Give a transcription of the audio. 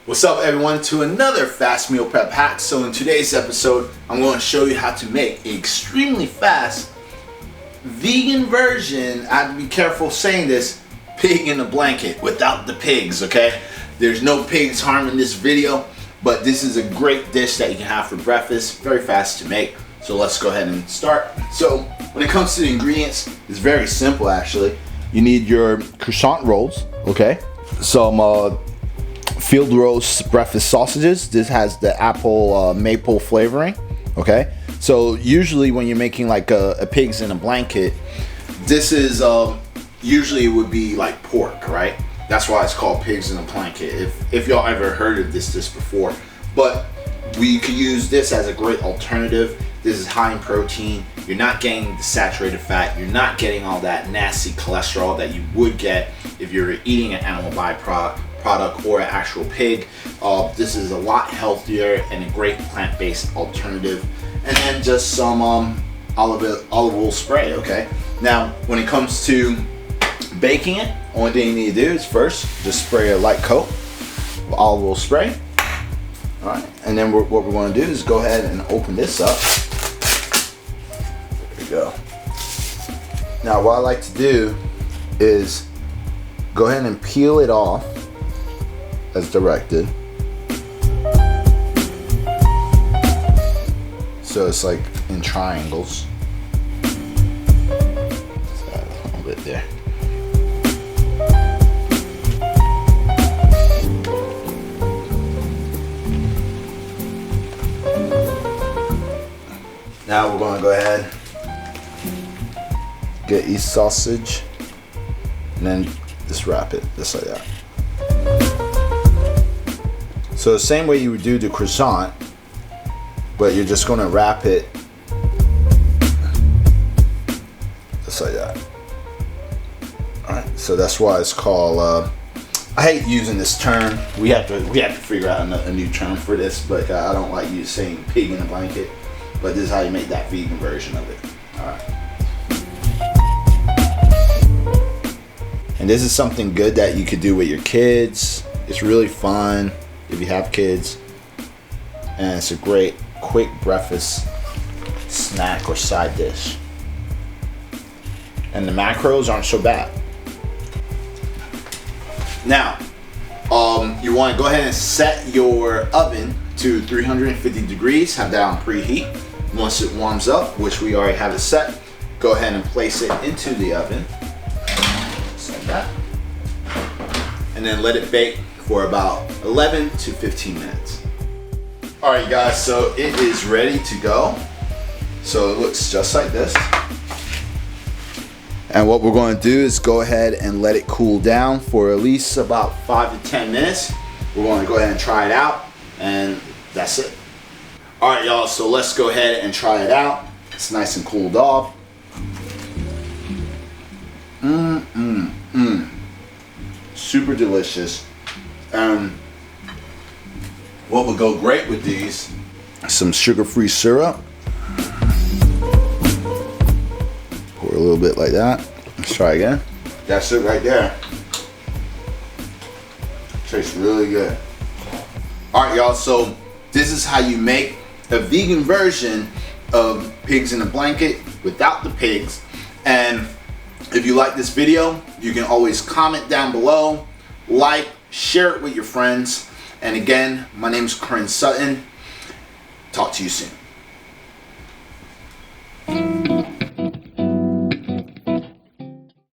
What's up everyone, to another fast meal prep hack. So in today's episode, I'm going to show you how to make an extremely fast vegan version. I have to be careful saying this, pig in a blanket without the pigs, okay? There's no pigs harm in this video, but this is a great dish that you can have for breakfast. Very fast to make. So let's go ahead and start. So when it comes to the ingredients, it's very simple actually. You need your Crescent Rolls, okay? Some field roast breakfast sausages. This has the apple maple flavoring, okay? So usually when you're making like a pigs in a blanket, this is usually it would be like pork, right? That's why it's called pigs in a blanket, if y'all ever heard of this before. But we could use this as a great alternative. This is high in protein. You're not getting the saturated fat. You're not getting all that nasty cholesterol that you would get if you're eating an animal byproduct or an actual pig. This is a lot healthier and a great plant-based alternative. And then just some olive oil spray, okay? Now, when it comes to baking it, only thing you need to do is first just spray a light coat of olive oil spray. All right, and then what we're going to do is go ahead and open this up. There we go. Now, what I like to do is go ahead and peel it off as directed. So it's like in triangles. Let's add a little bit there. Now we're going to go ahead, get each sausage, and then just wrap it just like that. So the same way you would do the croissant, but you're just going to wrap it just like that. Alright, so that's why it's called, I hate using this term. We have to figure out a new term for this, but I don't like you saying pig in a blanket. But this is how you make that vegan version of it. Alright. And this is something good that you could do with your kids. It's really fun if you have kids. And it's a great quick breakfast snack or side dish. And the macros aren't so bad. Now, you want to go ahead and set your oven to 350 degrees. Have that on preheat. Once it warms up, which we already have it set, go ahead and place it into the oven, just like that, and then let it bake for about 11 to 15 minutes. All right, guys, so it is ready to go. So it looks just like this. And what we're going to do is go ahead and let it cool down for at least about 5 to 10 minutes. We're going to go ahead and try it out, and that's it. All right, y'all, so let's go ahead and try it out. It's nice and cooled off. Super delicious. What would go great with these? Some sugar-free syrup. Pour a little bit like that. Let's try again. That's it right there. Tastes really good. All right, y'all, so this is how you make a vegan version of pigs in a blanket without the pigs. And if you like this video, you can always comment down below, like, share it with your friends. And again, my name is Corinne Sutton. Talk to you soon.